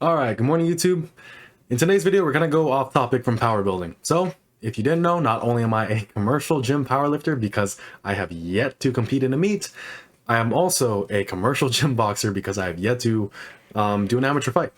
All right, good morning, YouTube. In today's video, we're going to go off topic from power building. So, if you didn't know, not only am I a commercial gym powerlifter because I have yet to compete in a meet, I am also a commercial gym boxer because I have yet to do an amateur fight.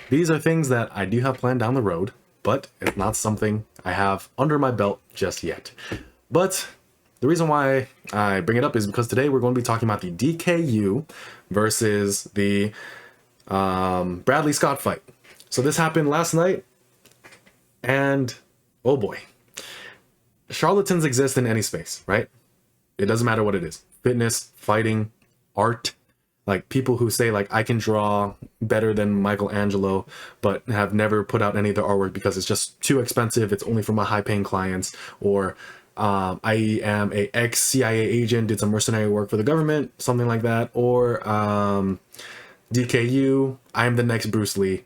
These are things that I do have planned down the road, but it's not something I have under my belt just yet. But the reason why I bring it up is because today we're going to be talking about the DKU versus the Bradley Scott fight. So this happened last night, and oh boy, charlatans exist in any space, right? It doesn't matter what it is: fitness, fighting, art. Like people who say like I can draw better than Michelangelo, but have never put out any of their artwork because it's just too expensive. It's only for my high-paying clients. Or I am a ex-CIA agent, did some mercenary work for the government, something like that. Or DKU, I am the next Bruce Lee.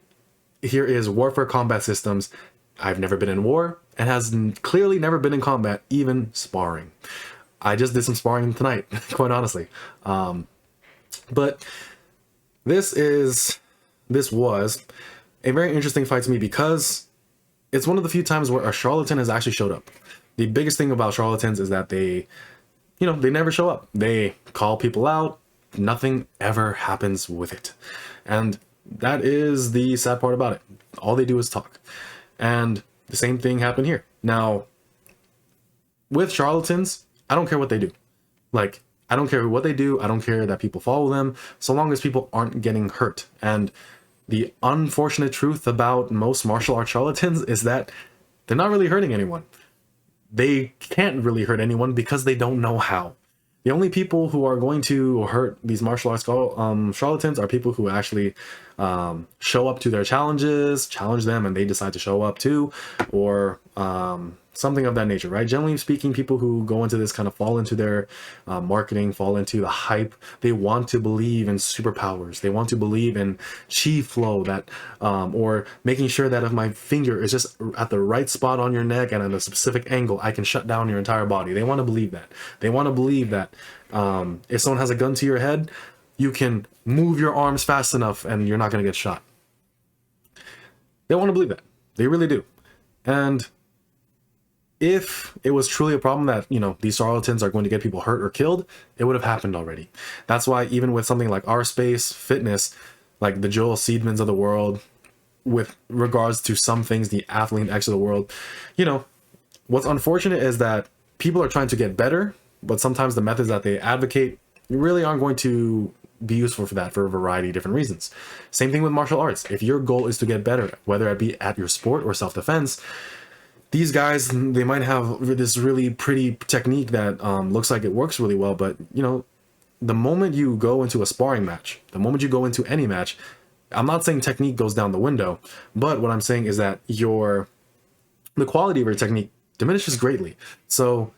Here is Warfare Combat Systems. I've never been in war and has clearly never been in combat, even sparring. I just did some sparring tonight, quite honestly. But this was a very interesting fight to me because it's one of the few times where a charlatan has actually showed up. The biggest thing about charlatans is that they never show up. They call people out. Nothing ever happens with it. And that is the sad part about it. All they do is talk. And the same thing happened here. Now, with charlatans, I don't care what they do. Like, I don't care what they do. I don't care that people follow them, so long as people aren't getting hurt. And the unfortunate truth about most martial arts charlatans is that they're not really hurting anyone. They can't really hurt anyone because they don't know how. The only people who are going to hurt these martial arts charlatans are people who actually show up to their challenges, challenge them, and they decide to show up too, or something of that nature, right? Generally speaking, people who go into this kind of fall into their marketing, fall into the hype. They want to believe in superpowers. They want to believe in chi flow, that or making sure that if my finger is just at the right spot on your neck and at a specific angle, I can shut down your entire body. They want to believe that. They want to believe that if someone has a gun to your head, you can move your arms fast enough and you're not going to get shot. They want to believe that. They really do. And if it was truly a problem that, these charlatans are going to get people hurt or killed, it would have happened already. That's why even with something like our space, fitness, like the Joel Seedmans of the world, with regards to some things, the Athlete X of the world, what's unfortunate is that people are trying to get better, but sometimes the methods that they advocate really aren't going to be useful for that for a variety of different reasons. Same thing with martial arts. If your goal is to get better, whether it be at your sport or self-defense, these guys, they might have this really pretty technique that looks like it works really well, but the moment you go into a sparring match, the moment you go into any match, I'm not saying technique goes down the window, but what I'm saying is that the quality of your technique diminishes greatly. So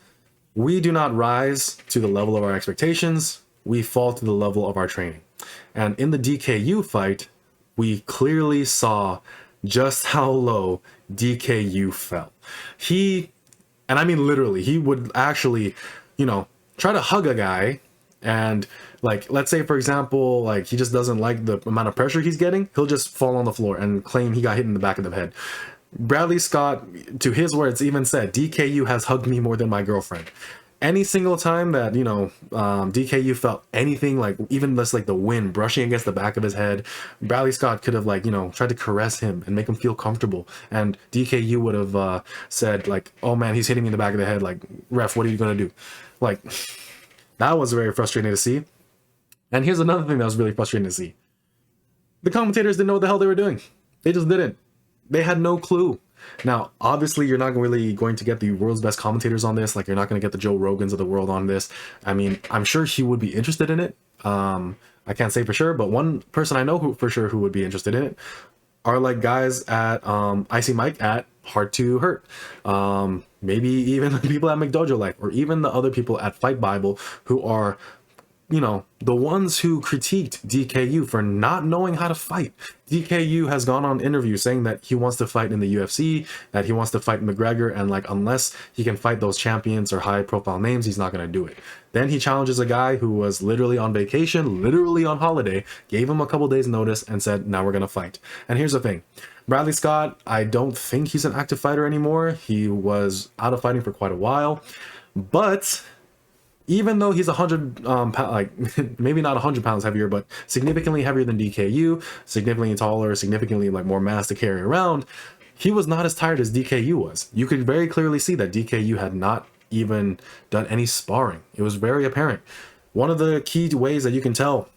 we do not rise to the level of our expectations. We fall to the level of our training. And in the DKU fight, we clearly saw just how low DKU fell. And I mean literally, he would actually, try to hug a guy, and like, let's say for example, like he just doesn't like the amount of pressure he's getting, he'll just fall on the floor and claim he got hit in the back of the head. Bradley Scott, to his words, even said, DKU has hugged me more than my girlfriend. Any single time that DKU felt anything, like even less, like the wind brushing against the back of his head, Bradley Scott could have tried to caress him and make him feel comfortable, and DKU would have said like, oh man, he's hitting me in the back of the head, like, ref, what are you gonna do? Like, that was very frustrating to see. And here's another thing that was really frustrating to see: the commentators didn't know what the hell they were doing. They just didn't. They had no clue. Now, obviously, you're not really going to get the world's best commentators on this. Like, you're not going to get the Joe Rogans of the world on this. I mean, I'm sure he would be interested in it. I can't say for sure, but one person I know who would be interested in it are like guys at Icy Mike at Hard to Hurt. Maybe even the people at McDojo Life, or even the other people at Fight Bible who are you know, the ones who critiqued DKU for not knowing how to fight. DKU has gone on interviews saying that he wants to fight in the UFC, that he wants to fight McGregor, and like unless he can fight those champions or high profile names, he's not going to do it. Then he challenges a guy who was literally on vacation, literally on holiday, gave him a couple days notice and said, now we're going to fight. And here's the thing. Bradley Scott, I don't think he's an active fighter anymore. He was out of fighting for quite a while, but even though he's 100 like maybe not 100 pounds heavier, but significantly heavier than DKU, significantly taller, significantly like more mass to carry around, he was not as tired as DKU was. You could very clearly see that DKU had not even done any sparring. It was very apparent. One of the key ways that you can tell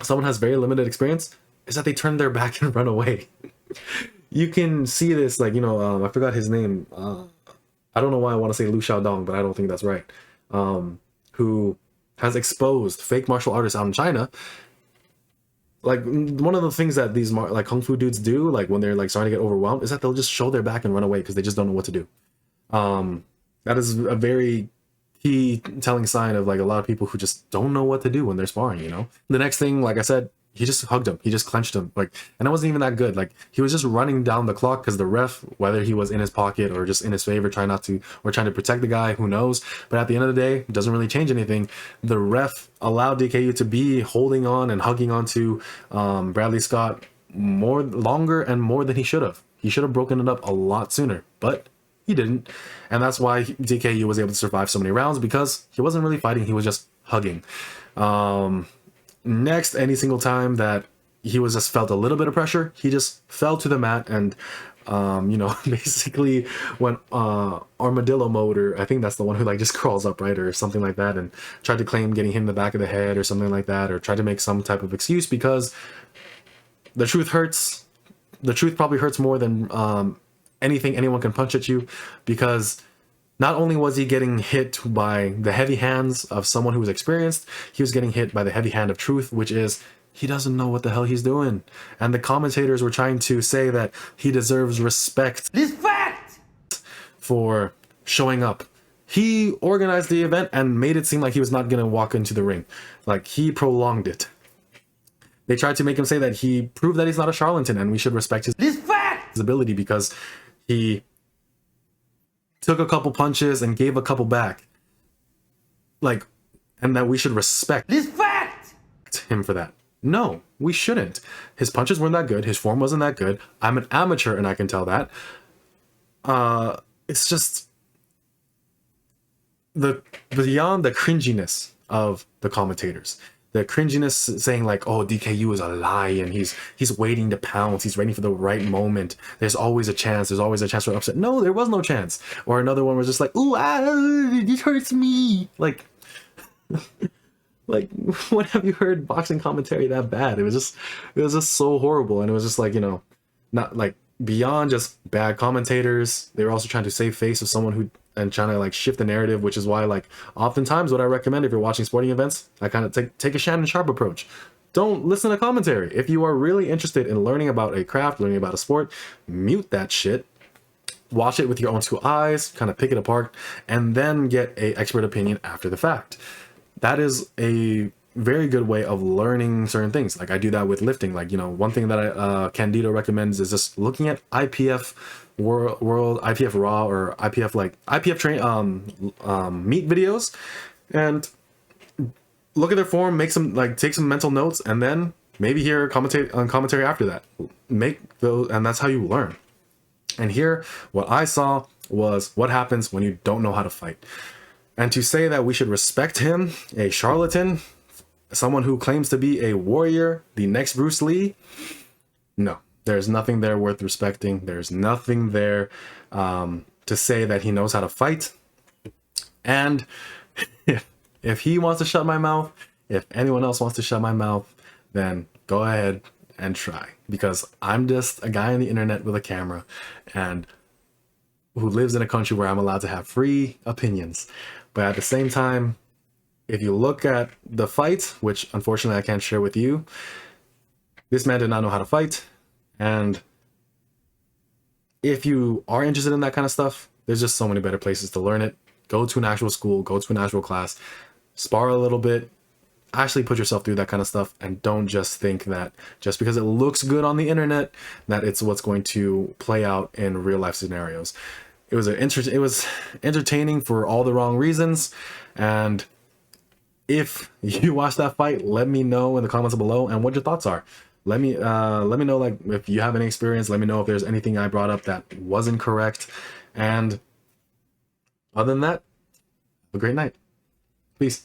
someone has very limited experience is that they turn their back and run away. You can see this, like, you know, I forgot his name. I don't know why I want to say Lu Xiaodong, but I don't think that's right. Who has exposed fake martial artists out in China. Like, one of the things that these like kung fu dudes do, like when they're like starting to get overwhelmed, is that they'll just show their back and run away because they just don't know what to do. That is a very key telling sign of like a lot of people who just don't know what to do when they're sparring, you know? The next thing, like I said, he just hugged him. He just clenched him. Like, and it wasn't even that good. Like, he was just running down the clock because the ref, whether he was in his pocket or just in his favor, trying to protect the guy, who knows? But at the end of the day, it doesn't really change anything. The ref allowed DKU to be holding on and hugging onto Bradley Scott longer and more than he should have. He should have broken it up a lot sooner, but he didn't. And that's why DKU was able to survive so many rounds, because he wasn't really fighting. He was just hugging. Next, any single time that he was just felt a little bit of pressure, he just fell to the mat and, you know, basically went armadillo mode, or I think that's the one who like just crawls up, right, or something like that, and tried to claim getting hit in the back of the head or something like that, or tried to make some type of excuse, because the truth hurts. The truth probably hurts more than anything anyone can punch at you, because not only was he getting hit by the heavy hands of someone who was experienced, he was getting hit by the heavy hand of truth, which is he doesn't know what the hell he's doing. And the commentators were trying to say that he deserves respect for showing up. He organized the event and made it seem like he was not going to walk into the ring. Like, he prolonged it. They tried to make him say that he proved that he's not a charlatan and we should respect his ability because he took a couple punches and gave a couple back, like, and that we should respect him for that. No, we shouldn't. His punches weren't that good. His form wasn't that good. I'm an amateur and I can tell that. It's just beyond the cringiness of the commentators. The cringiness saying like, oh, DKU is a lion. He's waiting to pounce. He's waiting for the right moment. There's always a chance. There's always a chance for upset. No, there was no chance. Or another one was just like, ooh, this hurts me. Like, like, when have you heard boxing commentary that bad? It was just so horrible. And it was just like, you know, not like beyond just bad commentators. They were also trying to save face of someone who, and trying to like shift the narrative, which is why like oftentimes what I recommend if you're watching sporting events, I kind of take a Shannon Sharp approach. Don't listen to commentary. If you are really interested in learning about a craft, learning about a sport, mute that shit. Watch it with your own two eyes, kind of pick it apart, and then get a expert opinion after the fact. That is a very good way of learning certain things. Like I do that with lifting. Like, you know, one thing that Candido recommends is just looking at IPF World, IPF Raw, or IPF like IPF train meet videos, and look at their form, make some like take some mental notes, and then maybe hear commentary after that. Make those, and that's how you learn. And here, what I saw was what happens when you don't know how to fight. And to say that we should respect him, a charlatan, someone who claims to be a warrior, the next Bruce Lee, no. There's nothing there worth respecting. There's nothing there to say that he knows how to fight. And if he wants to shut my mouth, if anyone else wants to shut my mouth, then go ahead and try. Because I'm just a guy on the internet with a camera and who lives in a country where I'm allowed to have free opinions. But at the same time, if you look at the fight, which unfortunately I can't share with you, this man did not know how to fight. And if you are interested in that kind of stuff, there's just so many better places to learn it. Go to an actual school, go to an actual class, spar a little bit, actually put yourself through that kind of stuff, and don't just think that just because it looks good on the internet that it's what's going to play out in real life scenarios. It was entertaining for all the wrong reasons, and if you watch that fight, let me know in the comments below and what your thoughts are. Let me know, like, if you have any experience. Let me know if there's anything I brought up that wasn't correct. And other than that, have a great night. Peace.